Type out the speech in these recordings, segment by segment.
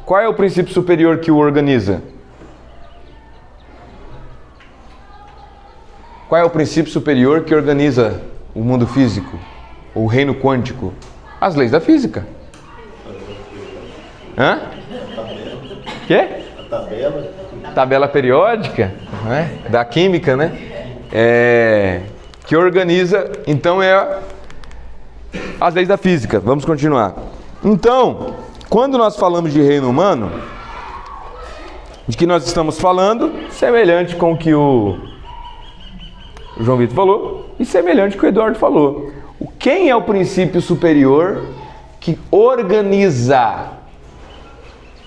Qual é o princípio superior que o organiza? Qual é o princípio superior que organiza o mundo físico? O reino quântico? As leis da física. Hã? Quê? A tabela. Tabela periódica, né? Da química, né? Que organiza, então, as leis da física. Vamos continuar. Então, quando nós falamos de reino humano, de que nós estamos falando, semelhante com o que o João Vitor falou e semelhante com o que o Eduardo falou. Quem é o princípio superior que organiza,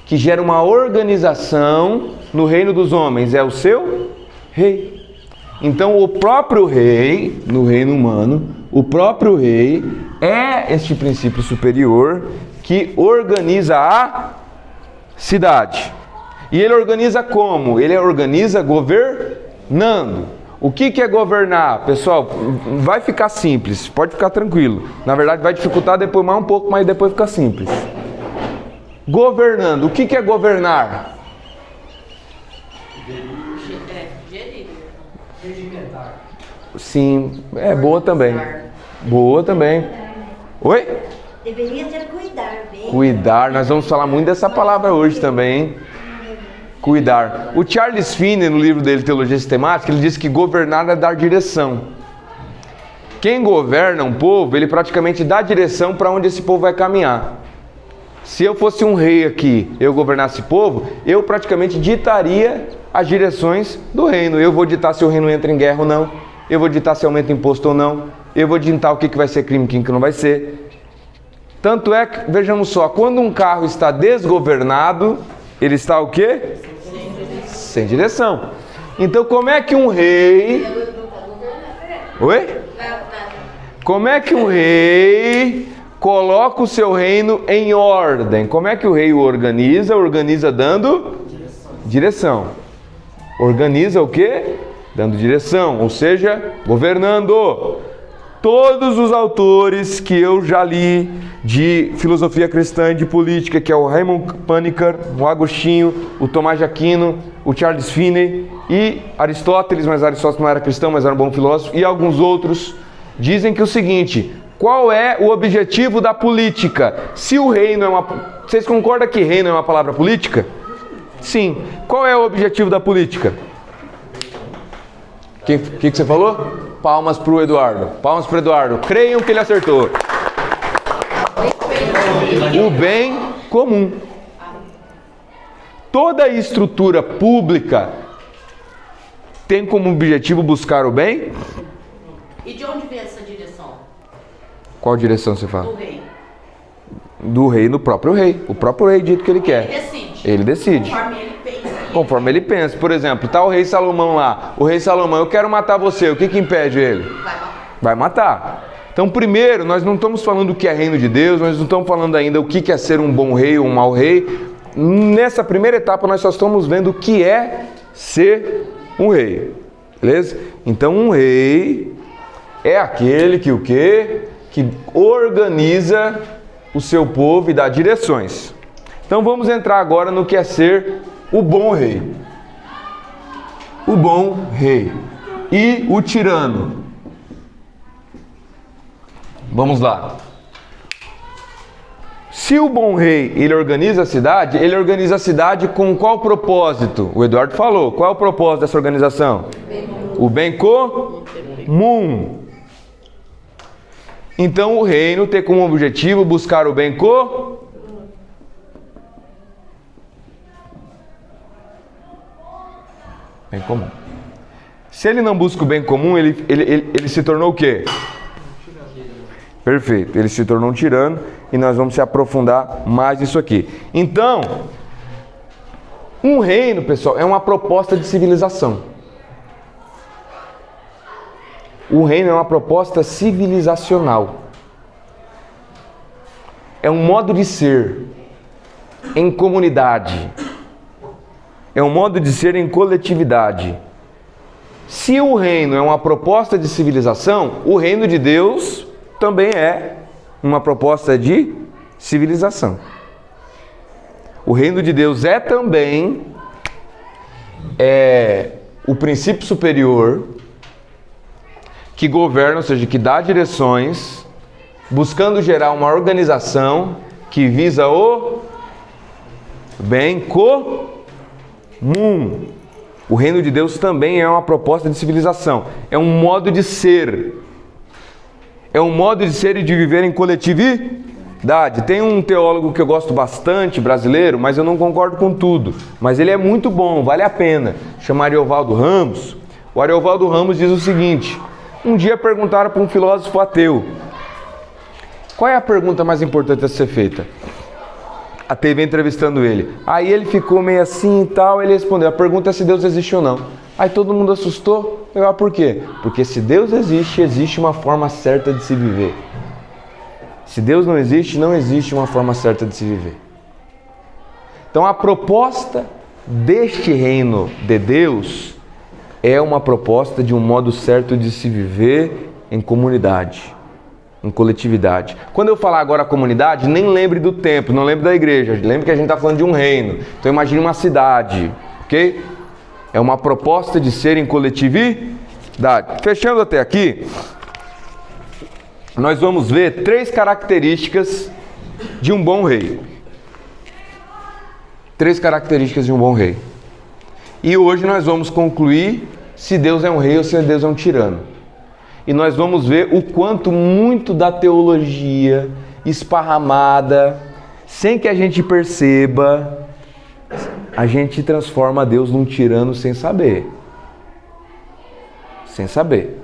que gera uma organização no reino dos homens? É o seu rei. Então o próprio rei, no reino humano, o próprio rei é este princípio superior que organiza a cidade. E ele organiza como? Ele organiza governando. O que é governar? Pessoal, vai ficar simples, pode ficar tranquilo. Na verdade vai dificultar depois mais um pouco, mas depois fica simples. Governando, o que é governar? Regimentar. Sim, é boa também. Boa também. Oi? Deveria ser cuidar bem. Cuidar, nós vamos falar muito dessa palavra hoje também, hein? Cuidar. O Charles Finney, no livro dele, Teologia Sistemática, ele diz que governar é dar direção. Quem governa um povo, ele praticamente dá direção para onde esse povo vai caminhar. Se eu fosse um rei aqui, eu governasse o povo, eu praticamente ditaria as direções do reino. Eu vou ditar se o reino entra em guerra ou não, eu vou ditar se aumenta imposto ou não, eu vou ditar o que vai ser crime e o que não vai ser. Tanto é que, vejamos só, quando um carro está desgovernado, ele está o quê? Sem direção. Então como é que um rei... Oi? Como é que um rei coloca o seu reino em ordem? Como é que o rei o organiza? Organiza dando direção. Organiza o quê? Dando direção, ou seja, governando. Todos os autores que eu já li de filosofia cristã e de política, que é o Raymond Panikkar, o Agostinho, o Tomás de Aquino, o Charles Finney e Aristóteles, mas Aristóteles não era cristão, mas era um bom filósofo, e alguns outros, dizem que o seguinte: qual é o objetivo da política? Se o reino é uma... Vocês concordam que reino é uma palavra política? Sim. Qual é o objetivo da política? O que você falou? Palmas para o Eduardo. Palmas para o Eduardo. Creiam que ele acertou. O bem comum. Toda estrutura pública tem como objetivo buscar o bem. E de onde vem essa direção? Qual direção você fala? Do rei. Do rei, no próprio rei. O próprio rei dito que ele quer. Ele decide. Ele decide. Conforme ele pensa. Conforme ele pensa. Por exemplo, está o rei Salomão lá. O rei Salomão, eu quero matar você. O que impede ele? Vai matar. Vai matar. Então, primeiro, nós não estamos falando o que é reino de Deus, nós não estamos falando ainda o que é ser um bom rei ou um mau rei. Nessa primeira etapa, nós só estamos vendo o que é ser um rei. Beleza? Então, um rei é aquele que o quê? Que organiza o seu povo e dá direções. Então, vamos entrar agora no que é ser o bom rei. O bom rei. E o tirano. Vamos lá. Se o bom rei, ele organiza a cidade com qual propósito? O Eduardo falou. Qual é o propósito dessa organização? O bem comum. Então o reino tem como objetivo buscar o bem comum. Se ele não busca o bem comum, ele se tornou o quê? Perfeito, ele se tornou um tirano e nós vamos se aprofundar mais nisso aqui. Então, um reino, pessoal, é uma proposta de civilização. O reino é uma proposta civilizacional. É um modo de ser em comunidade. É um modo de ser em coletividade. Se o reino é uma proposta de civilização, o reino de Deus também é uma proposta de civilização. O reino de Deus é também o princípio superior que governa, ou seja, que dá direções, buscando gerar uma organização que visa o bem comum. O reino de Deus também é uma proposta de civilização, é um modo de ser. É um modo de ser e de viver em coletividade. Tem um teólogo que eu gosto bastante, brasileiro, mas eu não concordo com tudo. Mas ele é muito bom, vale a pena. Chama Ariovaldo Ramos. O Ariovaldo Ramos diz o seguinte: um dia perguntaram para um filósofo ateu: qual é a pergunta mais importante a ser feita? A TV entrevistando ele. Aí ele ficou meio assim e tal, ele respondeu: a pergunta é se Deus existe ou não. Aí todo mundo assustou. Por quê? Porque se Deus existe, existe uma forma certa de se viver. Se Deus não existe, não existe uma forma certa de se viver. Então a proposta deste reino de Deus é uma proposta de um modo certo de se viver em comunidade, em coletividade. Quando eu falar agora comunidade, nem lembre do templo, não lembre da igreja, lembre que a gente está falando de um reino. Então imagine uma cidade, ok? É uma proposta de ser em coletividade. Fechando até aqui, nós vamos ver 3 características de um bom rei. 3 características de um bom rei. E hoje nós vamos concluir se Deus é um rei ou se Deus é um tirano. E nós vamos ver o quanto muito da teologia esparramada, sem que a gente perceba, a gente transforma Deus num tirano sem saber. Sem saber.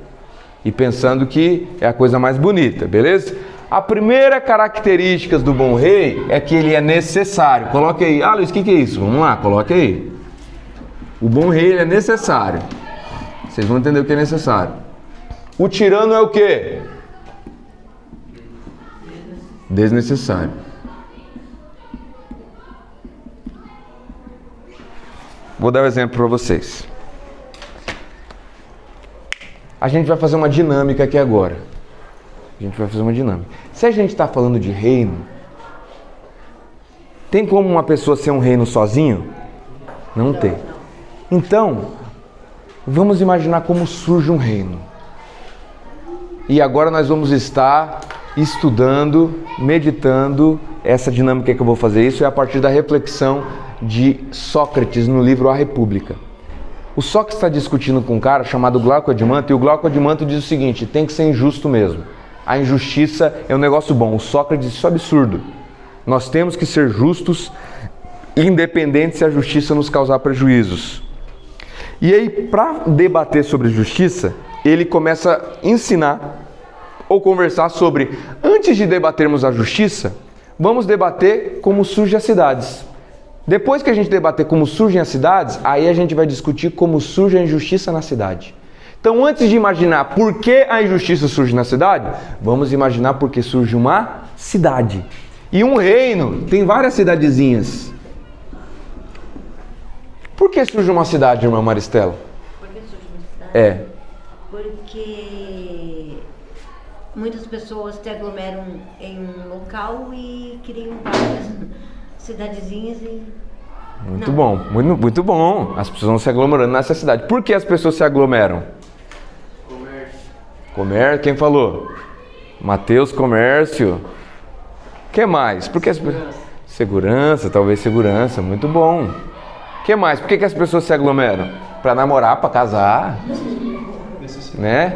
E pensando que é a coisa mais bonita, beleza? A primeira característica do bom rei é que ele é necessário. Coloque aí. Ah, Luiz, o que é isso? Vamos lá, coloque aí. O bom rei ele é necessário. Vocês vão entender o que é necessário. O tirano é o quê? Desnecessário. Vou dar um exemplo para vocês. A gente vai fazer uma dinâmica aqui agora. Se a gente está falando de reino, tem como uma pessoa ser um reino sozinho? Não tem. Então, vamos imaginar como surge um reino. E agora nós vamos estar estudando, meditando essa dinâmica que eu vou fazer. Isso é a partir da reflexão de Sócrates no livro A República. O Sócrates está discutindo com um cara chamado Glauco Adimanto, e o Glauco Adimanto diz o seguinte: tem que ser injusto mesmo. A injustiça é um negócio bom. O Sócrates diz: isso é absurdo. Nós temos que ser justos, independente se a justiça nos causar prejuízos. E aí, para debater sobre justiça, ele começa a ensinar ou conversar sobre, antes de debatermos a justiça, vamos debater como surgem as cidades. Depois que a gente debater como surgem as cidades, aí a gente vai discutir como surge a injustiça na cidade. Então, antes de imaginar por que a injustiça surge na cidade, vamos imaginar por que surge uma cidade. E um reino tem várias cidadezinhas. Por que surge uma cidade, irmã Maristela? Por que surge uma cidade? Porque muitas pessoas se aglomeram em um local e criam várias cidadezinhas e... Muito bom, muito bom. As pessoas vão se aglomerando nessa cidade. Por que as pessoas se aglomeram? Comércio. Quem falou? Mateus, comércio. O que mais? Por que segurança, talvez segurança. Muito bom. O que mais? Por que as pessoas se aglomeram? Para namorar, para casar. Né?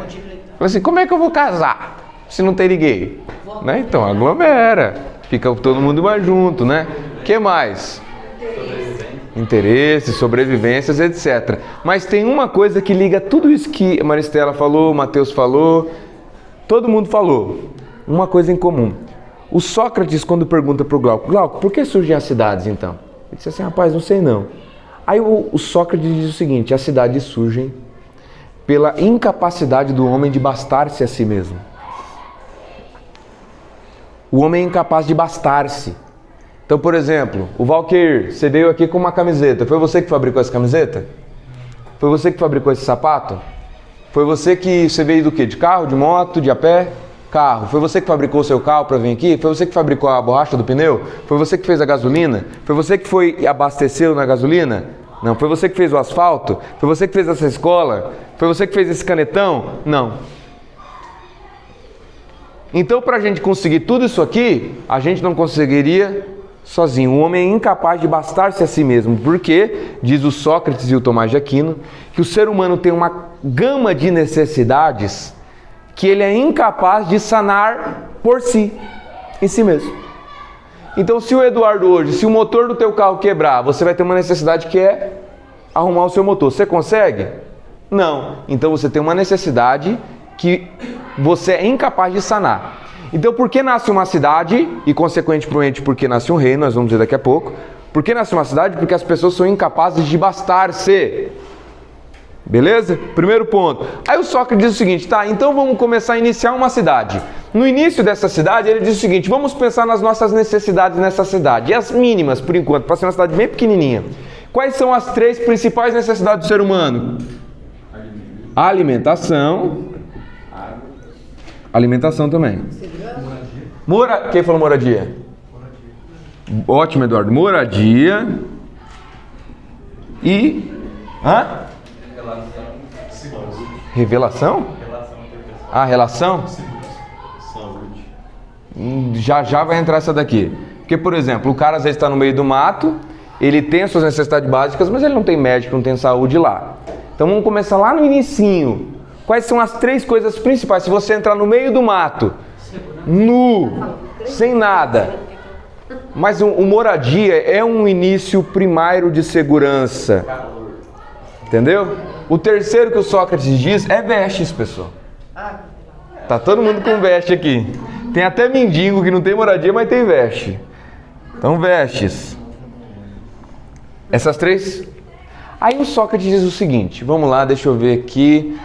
Fala assim, como é que eu vou casar se não tem ninguém? Né? Então, aglomera. Fica todo mundo mais junto, né? O que mais? Interesses, sobrevivências, etc. Mas tem uma coisa que liga tudo isso que a Maristela falou, o Mateus falou, todo mundo falou. Uma coisa em comum. O Sócrates, quando pergunta para o Glauco, por que surgem as cidades então? Ele disse assim, rapaz, não sei não. Aí o Sócrates diz o seguinte: as cidades surgem pela incapacidade do homem de bastar-se a si mesmo. O homem é incapaz de bastar-se. Então, por exemplo, o Valqueir, você veio aqui com uma camiseta. Foi você que fabricou essa camiseta? Foi você que fabricou esse sapato? Foi você veio do quê? De carro, de moto, de a pé? carro? Foi você que fabricou o seu carro para vir aqui? Foi você que fabricou a borracha do pneu? Foi você que fez a gasolina? Foi você que foi e abasteceu na gasolina? Não. Foi você que fez o asfalto? Foi você que fez essa escola? Foi você que fez esse canetão? Não. Então, para a gente conseguir tudo isso aqui, a gente não conseguiria sozinho. O homem é incapaz de bastar-se a si mesmo, porque, diz o Sócrates e o Tomás de Aquino, que o ser humano tem uma gama de necessidades que ele é incapaz de sanar por si, em si mesmo. Então, se o Eduardo hoje, se o motor do teu carro quebrar, você vai ter uma necessidade que é arrumar o seu motor. Você consegue? Não. Então, você tem uma necessidade que você é incapaz de sanar. Então, por que nasce uma cidade e, consequentemente, por que nasce um reino, nós vamos ver daqui a pouco. Por que nasce uma cidade? Porque as pessoas são incapazes de bastar-se. Beleza? Primeiro ponto. Aí o Sócrates diz o seguinte, tá, então vamos começar a iniciar uma cidade. No início dessa cidade, ele diz o seguinte, vamos pensar nas nossas necessidades nessa cidade. E as mínimas, por enquanto, para ser uma cidade bem pequenininha. Quais são as 3 principais necessidades do ser humano? Alimentação. Alimentação também. Quem falou moradia? Ótimo, Eduardo. Moradia. E... Revelação? Ah, relação? Já vai entrar essa daqui. Porque, por exemplo, o cara às vezes está no meio do mato, ele tem as suas necessidades básicas, mas ele não tem médico, não tem saúde lá. Então vamos começar lá no inicinho. Quais são as 3 coisas principais? Se você entrar no meio do mato, nu, sem nada, mas o moradia é um início primário de segurança. Entendeu? O terceiro que o Sócrates diz é vestes, pessoal. Tá todo mundo com veste aqui. Tem até mendigo que não tem moradia, mas tem veste. Então, vestes. Essas 3. Aí o Sócrates diz o seguinte, vamos lá, deixa eu ver aqui.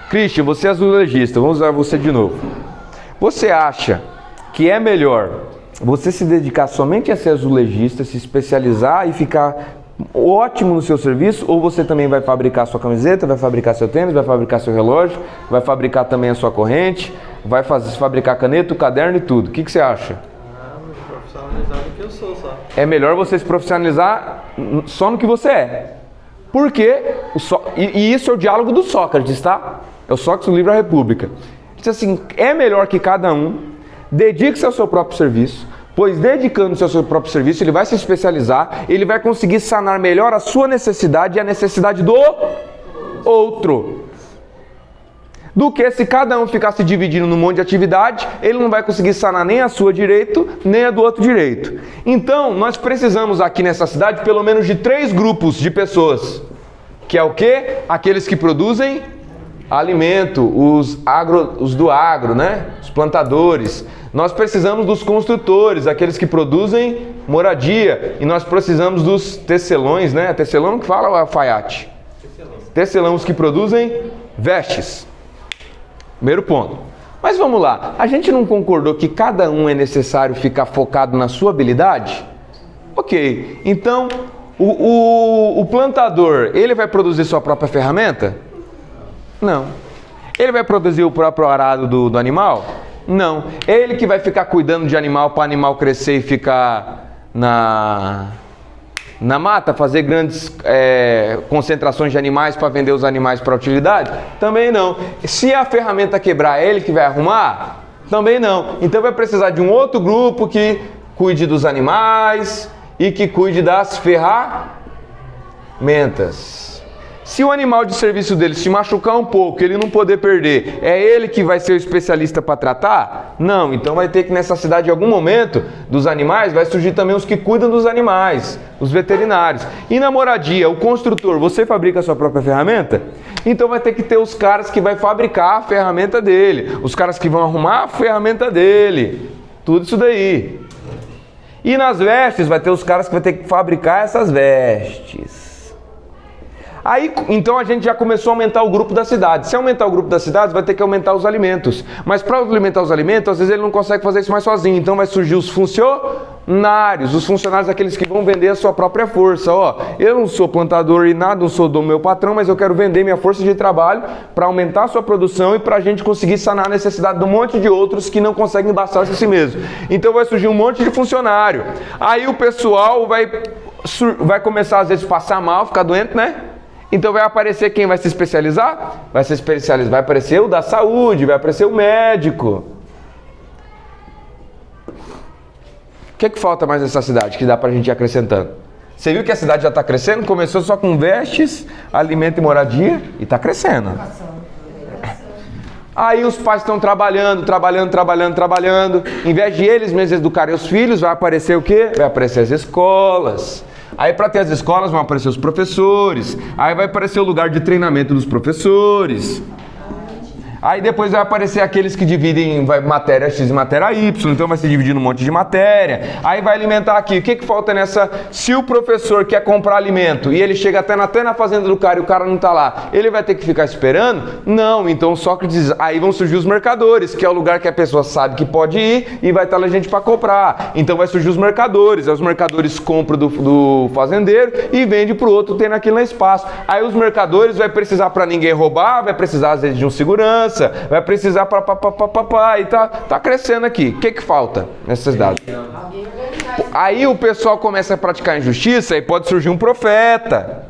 Christian, você é azulejista, vamos usar você de novo. Você acha que é melhor você se dedicar somente a ser azulejista, se especializar e ficar ótimo no seu serviço, ou você também vai fabricar sua camiseta, vai fabricar seu tênis, vai fabricar seu relógio, vai fabricar também a sua corrente, vai fabricar caneta, o caderno e tudo. O que você acha? Me profissionalizar do que eu sou só. É melhor você se profissionalizar só no que você é. Por quê? E isso é o diálogo do Sócrates, tá? É o Sócrates no livro A República. Diz assim, é melhor que cada um dedique-se ao seu próprio serviço, pois dedicando-se ao seu próprio serviço, ele vai se especializar, ele vai conseguir sanar melhor a sua necessidade e a necessidade do outro. Do que se cada um ficar se dividindo num monte de atividade, ele não vai conseguir sanar nem a sua direito, nem a do outro direito. Então, nós precisamos aqui nessa cidade pelo menos de 3 grupos de pessoas. Que é o quê? Aqueles que produzem alimento, os do agro, né? Os plantadores. Nós precisamos dos construtores, aqueles que produzem moradia. E nós precisamos dos tecelões, né? Tecelão que fala ou alfaiate? Tecelão, os que produzem vestes. Primeiro ponto. Mas vamos lá, a gente não concordou que cada um é necessário ficar focado na sua habilidade? Ok, então o plantador, ele vai produzir sua própria ferramenta? Não. Ele vai produzir o próprio arado do animal? Não. Ele que vai ficar cuidando de animal para animal crescer e ficar na mata, fazer grandes concentrações de animais para vender os animais para utilidade? Também não. Se a ferramenta quebrar, é ele que vai arrumar? Também não. Então vai precisar de um outro grupo que cuide dos animais e que cuide das ferramentas. Se o animal de serviço dele se machucar um pouco, ele não poder perder, é ele que vai ser o especialista para tratar? Não, então vai ter que nessa cidade, em algum momento, dos animais, vai surgir também os que cuidam dos animais, os veterinários. E na moradia, o construtor, você fabrica a sua própria ferramenta? Então vai ter que ter os caras que vai fabricar a ferramenta dele, os caras que vão arrumar a ferramenta dele, tudo isso daí. E nas vestes vai ter os caras que vai ter que fabricar essas vestes. Aí, então a gente já começou a aumentar o grupo da cidade. Se aumentar o grupo das cidades, vai ter que aumentar os alimentos. Mas para alimentar os alimentos, às vezes ele não consegue fazer isso mais sozinho. Então vai surgir os funcionários. Os funcionários, aqueles que vão vender a sua própria força. Ó, eu não sou plantador e nada, não sou do meu patrão, mas eu quero vender minha força de trabalho para aumentar a sua produção e para a gente conseguir sanar a necessidade de um monte de outros que não conseguem bastar-se a si mesmo. Então vai surgir um monte de funcionário. Aí o pessoal vai começar às vezes a passar mal, ficar doente, né? Então vai aparecer quem vai se especializar? Vai aparecer o da saúde, vai aparecer o médico. O que falta mais nessa cidade que dá pra gente ir acrescentando? Você viu que a cidade já está crescendo? Começou só com vestes, alimento e moradia e está crescendo. Aí os pais estão trabalhando. Em vez de eles mesmos educarem os filhos, vai aparecer o quê? Vai aparecer as escolas. Aí para ter as escolas vão aparecer os professores. Aí vai aparecer o lugar de treinamento dos professores. Aí depois vai aparecer aqueles que dividem matéria X e matéria Y, então vai se dividir num monte de matéria. Aí vai alimentar aqui. O que falta nessa? Se o professor quer comprar alimento e ele chega até na fazenda do cara e o cara não está lá, ele vai ter que ficar esperando? Não, então Sócrates diz, aí vão surgir os mercadores, que é o lugar que a pessoa sabe que pode ir e vai estar lá gente para comprar. Então vai surgir os mercadores, aí os mercadores compram do fazendeiro e vende para o outro tendo aquilo no espaço. Aí os mercadores vai precisar para ninguém roubar, vai precisar às vezes de um segurança, vai precisar e tá crescendo aqui. O que falta nessas cidades? Aí o pessoal começa a praticar injustiça e pode surgir um profeta,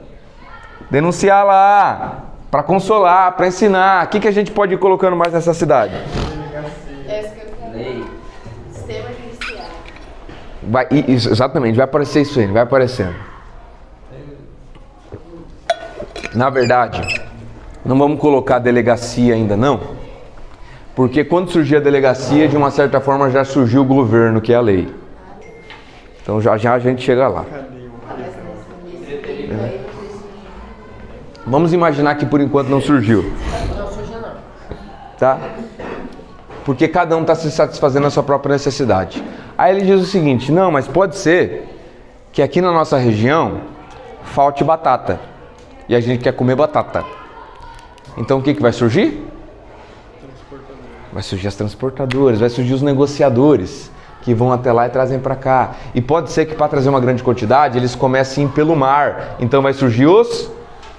denunciar lá, para consolar, para ensinar. O que a gente pode ir colocando mais nessa cidade? Lei. Sistema judiciário. Exatamente, vai aparecer isso aí, vai aparecendo. Na verdade, não vamos colocar delegacia ainda não, porque quando surgir a delegacia, de uma certa forma já surgiu o governo, que é a lei. Então já a gente chega lá. Vamos imaginar que por enquanto não surgiu. Não surgiu não. Tá? Porque cada um está se satisfazendo a sua própria necessidade. Aí ele diz o seguinte, não, mas pode ser que aqui na nossa região falte batata. E a gente quer comer batata. Então o que vai surgir? Vai surgir as transportadoras, vai surgir os negociadores que vão até lá e trazem para cá. E pode ser que para trazer uma grande quantidade eles comecem pelo mar. Então vai surgir os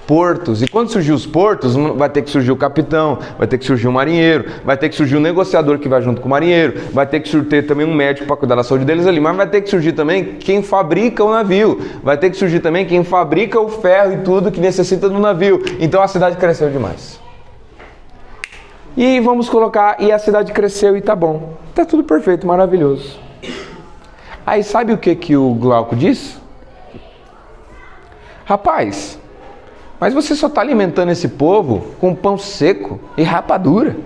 portos. E quando surgir os portos, vai ter que surgir o capitão, vai ter que surgir o marinheiro, vai ter que surgir o negociador que vai junto com o marinheiro, vai ter que ter também um médico para cuidar da saúde deles ali, mas vai ter que surgir também quem fabrica o navio, vai ter que surgir também quem fabrica o ferro e tudo que necessita do navio. Então a cidade cresceu demais. E vamos colocar, e a cidade cresceu e tá bom. Tá tudo perfeito, maravilhoso. Aí sabe o que o Glauco diz? Rapaz, mas você só está alimentando esse povo com pão seco e rapadura.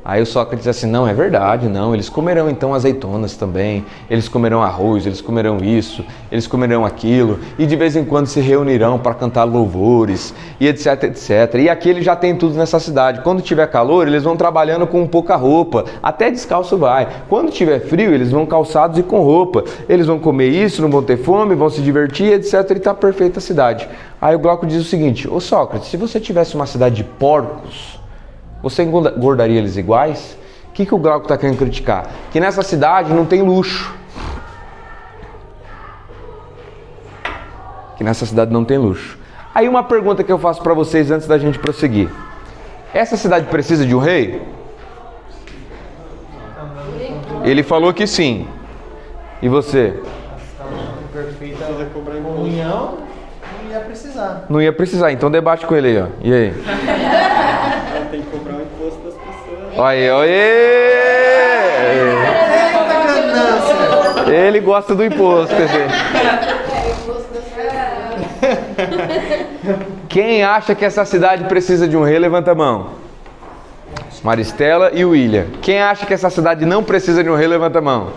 Aí o Sócrates diz assim, não, é verdade, não, eles comerão então azeitonas também, eles comerão arroz, eles comerão isso, eles comerão aquilo, e de vez em quando se reunirão para cantar louvores, e etc, etc. E aqui eles já têm tudo nessa cidade. Quando tiver calor, eles vão trabalhando com pouca roupa, até descalço vai. Quando tiver frio, eles vão calçados e com roupa. Eles vão comer isso, não vão ter fome, vão se divertir, etc. E está perfeita a cidade. Aí o Glauco diz o seguinte, ô Sócrates, se você tivesse uma cidade de porcos, você engordaria eles iguais? O que o Glauco está querendo criticar? Que nessa cidade não tem luxo. Que nessa cidade não tem luxo. Aí uma pergunta que eu faço para vocês antes da gente prosseguir. Essa cidade precisa de um rei? Ele falou que sim. E você? Perfeita comunhão, não ia precisar. Não ia precisar, então debate com ele aí, ó. E aí? Tem que cobrar o imposto das pessoas. Olha aí, ele gosta do imposto, quer dizer. Quem acha que essa cidade precisa de um rei, levanta a mão. Maristela e William. Quem acha que essa cidade não precisa de um rei, levanta a mão.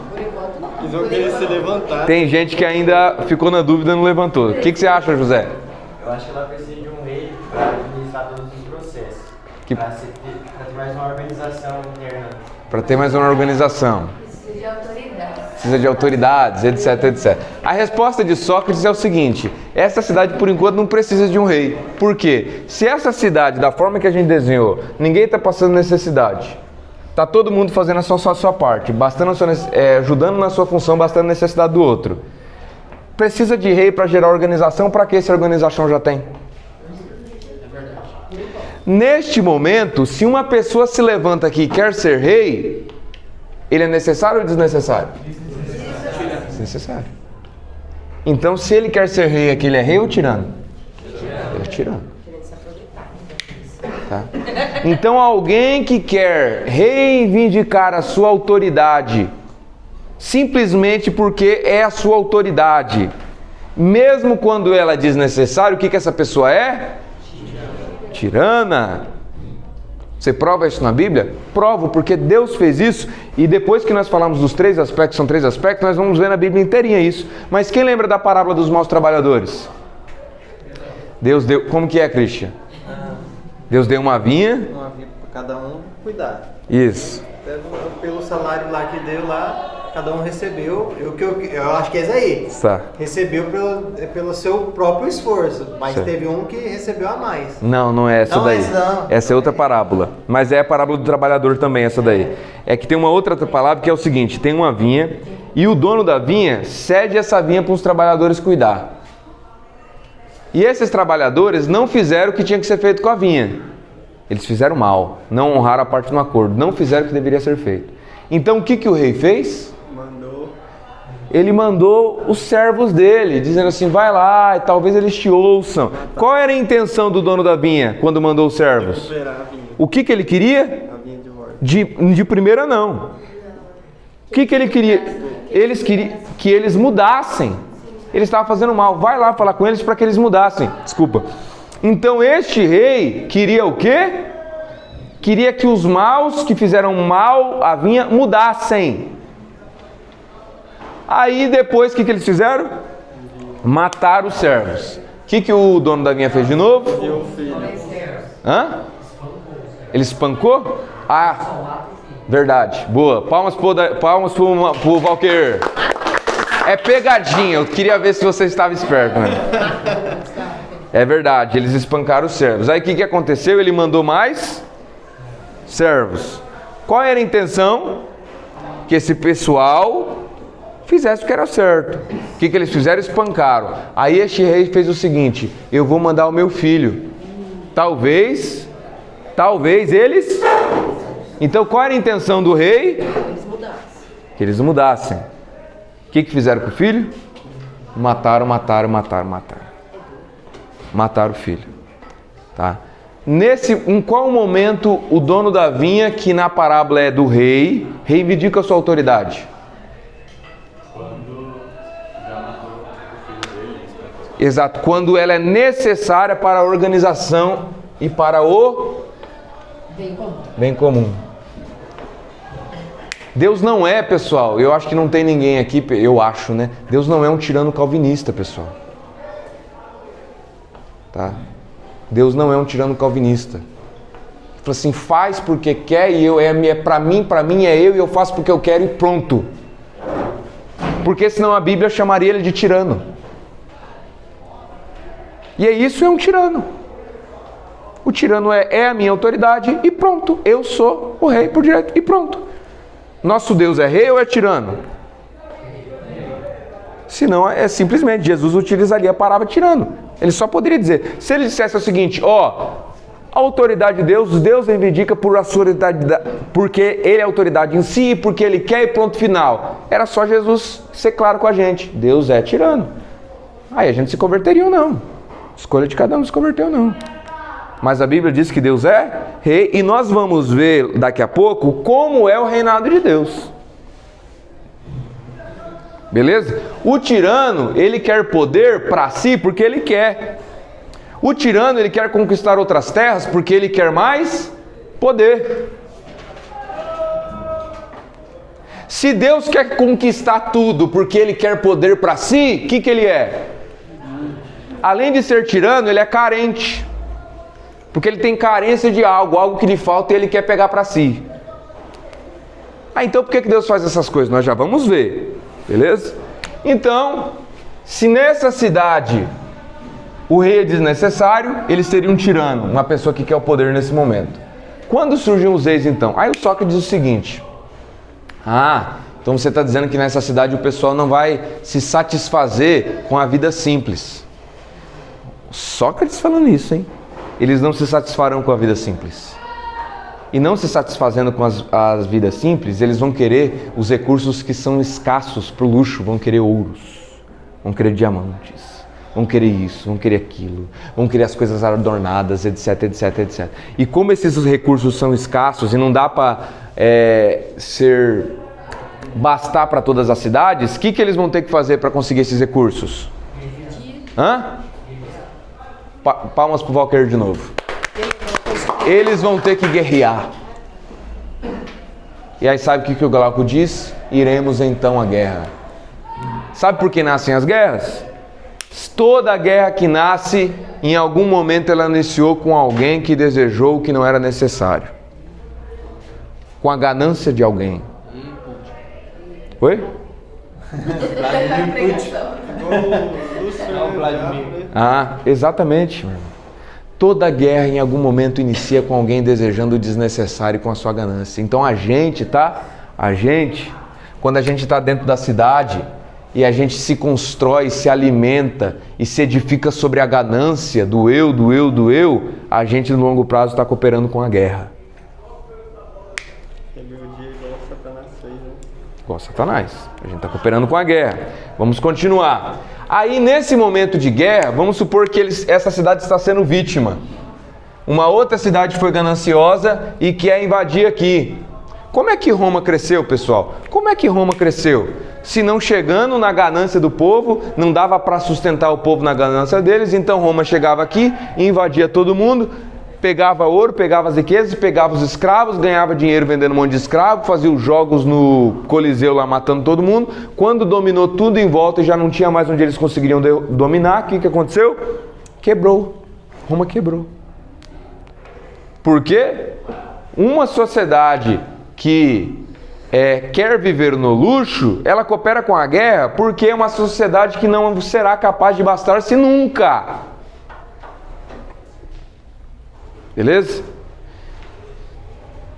Eles vão querer se levantar. Tem gente que ainda ficou na dúvida e não levantou. O que você acha, José? Eu acho que ela precisa de um rei para administrar todos os processos. Para ter mais uma organização interna. Para ter mais uma organização. Precisa de autoridade. precisa de autoridades, etc, etc. A resposta de Sócrates é o seguinte: essa cidade por enquanto não precisa de um rei. Por quê? Se essa cidade, da forma que a gente desenhou, ninguém está passando necessidade, está todo mundo fazendo a sua parte, bastando ajudando na sua função, bastando a necessidade do outro. Precisa de rei para gerar organização? Para que essa organização já tem? Neste momento, se uma pessoa se levanta aqui e quer ser rei, ele é necessário ou desnecessário? Desnecessário. Então, se ele quer ser rei aqui, ele é rei ou tirano? Ele é tirano. Tá? Então, alguém que quer reivindicar a sua autoridade, simplesmente porque é a sua autoridade, mesmo quando ela é desnecessária, o que essa pessoa é? Tirana. Você prova isso na Bíblia? Provo, porque Deus fez isso. E depois que nós falamos dos 3 aspectos, são 3 aspectos, nós vamos ver na Bíblia inteirinha isso. Mas quem lembra da parábola dos maus trabalhadores? Deus deu... Como que é, Christian? Deus deu uma vinha. Uma vinha para cada um cuidar. Isso. Pelo salário lá que deu lá, cada um recebeu. Eu acho que é isso aí. Tá. Recebeu pelo seu próprio esforço. Mas certo. Teve um que recebeu a mais. Não é essa não daí. Não. Essa é outra parábola. Mas é a parábola do trabalhador também, essa daí. É que tem uma outra palavra que é o seguinte: tem uma vinha e o dono da vinha cede essa vinha para os trabalhadores cuidar. E esses trabalhadores não fizeram o que tinha que ser feito com a vinha. Eles fizeram mal, não honraram a parte do acordo, não fizeram o que deveria ser feito. Então o que o rei fez? Ele mandou os servos dele, dizendo assim: vai lá e talvez eles te ouçam. Qual era a intenção do dono da vinha quando mandou os servos? O que ele queria? A vinha de volta. De primeira não. O que ele queria? Eles queriam que eles mudassem. Eles estavam fazendo mal. Vai lá falar com eles para que eles mudassem. Desculpa. Então este rei queria o quê? Queria que os maus que fizeram mal à vinha mudassem. Aí depois o que eles fizeram? Mataram os servos. O que o dono da vinha fez de novo? Deu filho. Hã? Ele espancou? Ah, verdade. Boa. Palmas pro Valquer. É pegadinha. Eu queria ver se você estava esperto, né? É verdade, eles espancaram os servos. Aí o que aconteceu? Ele mandou mais servos. Qual era a intenção? Que esse pessoal fizesse o que era certo. O que eles fizeram? Espancaram. Aí este rei fez o seguinte: eu vou mandar o meu filho. Talvez eles... Então qual era a intenção do rei? Que eles mudassem. O que fizeram com o filho? Mataram o filho. Tá? Em qual momento o dono da vinha, que na parábola é do rei, reivindica a sua autoridade? Quando já matou o filho dele. Exato, quando ela é necessária para a organização e para o bem comum. Deus não é, pessoal, eu acho que não tem ninguém aqui, eu acho, né? Deus não é um tirano calvinista, pessoal. Tá? Deus não é um tirano calvinista. Ele fala assim: faz porque quer e para mim é eu e eu faço porque eu quero e pronto. Porque senão a Bíblia chamaria ele de tirano. E isso é um tirano. O tirano é a minha autoridade e pronto. Eu sou o rei por direito e pronto. Nosso Deus é rei ou é tirano? Senão é simplesmente, Jesus utilizaria a palavra tirano. Ele só poderia dizer, se ele dissesse o seguinte: a autoridade de Deus reivindica por a sua autoridade, porque ele é autoridade em si, porque ele quer e pronto, final. Era só Jesus ser claro com a gente: Deus é tirano. Aí a gente se converteria ou não. Escolha de cada um se converter ou não. Mas a Bíblia diz que Deus é rei, e nós vamos ver daqui a pouco como é o reinado de Deus. Beleza? O tirano, ele quer poder para si porque ele quer. O tirano, ele quer conquistar outras terras porque ele quer mais poder. Se Deus quer conquistar tudo porque ele quer poder para si, o que ele é? Além de ser tirano, ele é carente. Porque ele tem carência de algo que lhe falta e ele quer pegar para si. Então por que Deus faz essas coisas? Nós já vamos ver. Beleza? Então, se nessa cidade o rei é desnecessário, eles teriam um tirano, uma pessoa que quer o poder nesse momento. Quando surgem os reis então? Aí o Sócrates diz o seguinte: então você está dizendo que nessa cidade o pessoal não vai se satisfazer com a vida simples. Sócrates falando isso, hein? Eles não se satisfarão com a vida simples. E não se satisfazendo com as vidas simples, eles vão querer os recursos que são escassos para o luxo, vão querer ouros, vão querer diamantes, vão querer isso, vão querer aquilo, vão querer as coisas adornadas, etc, etc, etc. E como esses recursos são escassos e não dá para bastar para todas as cidades, o que eles vão ter que fazer para conseguir esses recursos? Palmas pro Valqueiro de novo. Eles vão ter que guerrear. E aí sabe o que o Glauco diz? Iremos então à guerra. Sabe por que nascem as guerras? Toda guerra que nasce, em algum momento ela iniciou com alguém que desejou o que não era necessário. Com a ganância de alguém. Oi? Exatamente. Toda guerra em algum momento inicia com alguém desejando o desnecessário com a sua ganância. Então quando a gente está dentro da cidade e a gente se constrói, se alimenta e se edifica sobre a ganância do eu, a gente no longo prazo está cooperando com a guerra. Igual Satanás. A gente está cooperando com a guerra. Vamos continuar. Aí nesse momento de guerra, vamos supor que essa cidade está sendo vítima. Uma outra cidade foi gananciosa e quer invadir aqui. Como é que Roma cresceu, pessoal? Como é que Roma cresceu? Se não chegando na ganância do povo, não dava para sustentar o povo na ganância deles, então Roma chegava aqui, invadia todo mundo, pegava ouro, pegava as riquezas, pegava os escravos, ganhava dinheiro vendendo um monte de escravo, fazia os jogos no Coliseu lá matando todo mundo. Quando dominou tudo em volta e já não tinha mais onde eles conseguiriam dominar, o que aconteceu? Quebrou. Roma quebrou. Por quê? Uma sociedade que quer viver no luxo, ela coopera com a guerra porque é uma sociedade que não será capaz de bastar-se nunca. Beleza?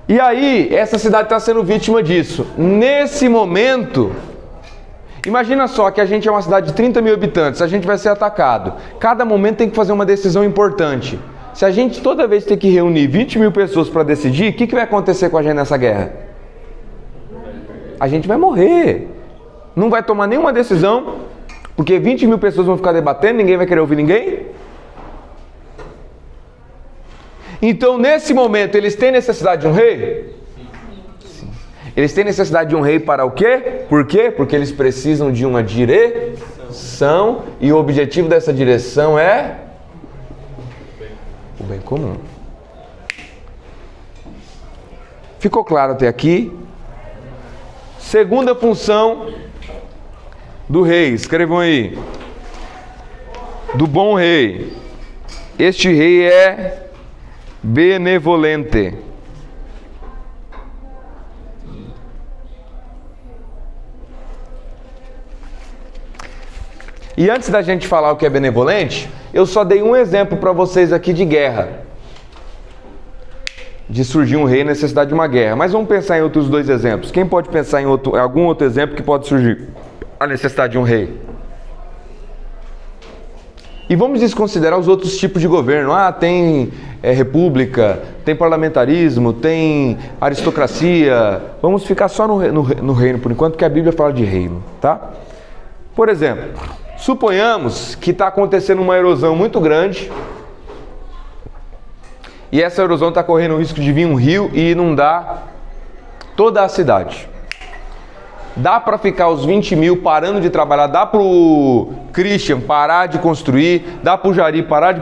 E aí, essa cidade está sendo vítima disso. Nesse momento, imagina só que a gente é uma cidade de 30 mil habitantes, a gente vai ser atacado. Cada momento tem que fazer uma decisão importante. Se a gente toda vez tem que reunir 20 mil pessoas para decidir, o que vai acontecer com a gente nessa guerra? A gente vai morrer. Não vai tomar nenhuma decisão, porque 20 mil pessoas vão ficar debatendo, ninguém vai querer ouvir ninguém. Então, nesse momento, eles têm necessidade de um rei? Sim. Eles têm necessidade de um rei para o quê? Por quê? Porque eles precisam de uma direção, e o objetivo dessa direção é o bem comum. Ficou claro até aqui? Segunda função do rei, escrevam aí. Do bom rei. Este rei é benevolente. E antes da gente falar o que é benevolente, eu só dei um exemplo para vocês aqui de guerra. De surgir um rei e necessidade de uma guerra. Mas vamos pensar em outros dois exemplos. Quem pode pensar em algum outro exemplo que pode surgir a necessidade de um rei? E vamos desconsiderar os outros tipos de governo. Tem república, tem parlamentarismo, tem aristocracia. Vamos ficar só no reino por enquanto, porque a Bíblia fala de reino, tá? Por exemplo, suponhamos que está acontecendo uma erosão muito grande e essa erosão está correndo o risco de vir um rio e inundar toda a cidade. Dá para ficar os 20 mil parando de trabalhar, dá para o Christian parar de construir, dá para o Jari parar de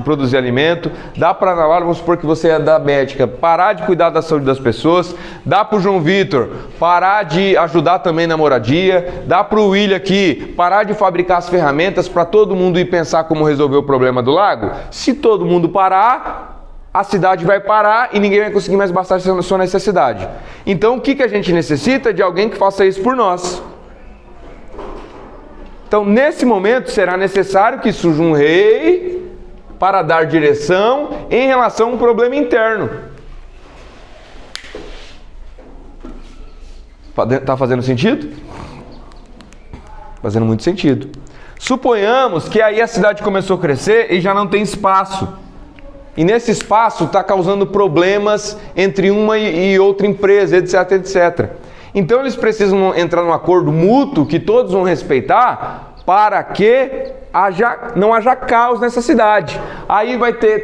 produzir alimento, dá para a Ana Laura, vamos supor que você é da médica, parar de cuidar da saúde das pessoas, dá para o João Vitor parar de ajudar também na moradia, dá para o William aqui parar de fabricar as ferramentas para todo mundo ir pensar como resolver o problema do lago? Se todo mundo parar, a cidade vai parar e ninguém vai conseguir mais bastar sua necessidade. Então o que a gente necessita? De alguém que faça isso por nós. Então, nesse momento, será necessário que surja um rei para dar direção em relação a um problema interno. Está fazendo sentido? Fazendo muito sentido. Suponhamos que aí a cidade começou a crescer e já não tem espaço. E nesse espaço está causando problemas entre uma e outra empresa, etc, etc. Então eles precisam entrar num acordo mútuo que todos vão respeitar para que não haja caos nessa cidade. Aí vai ter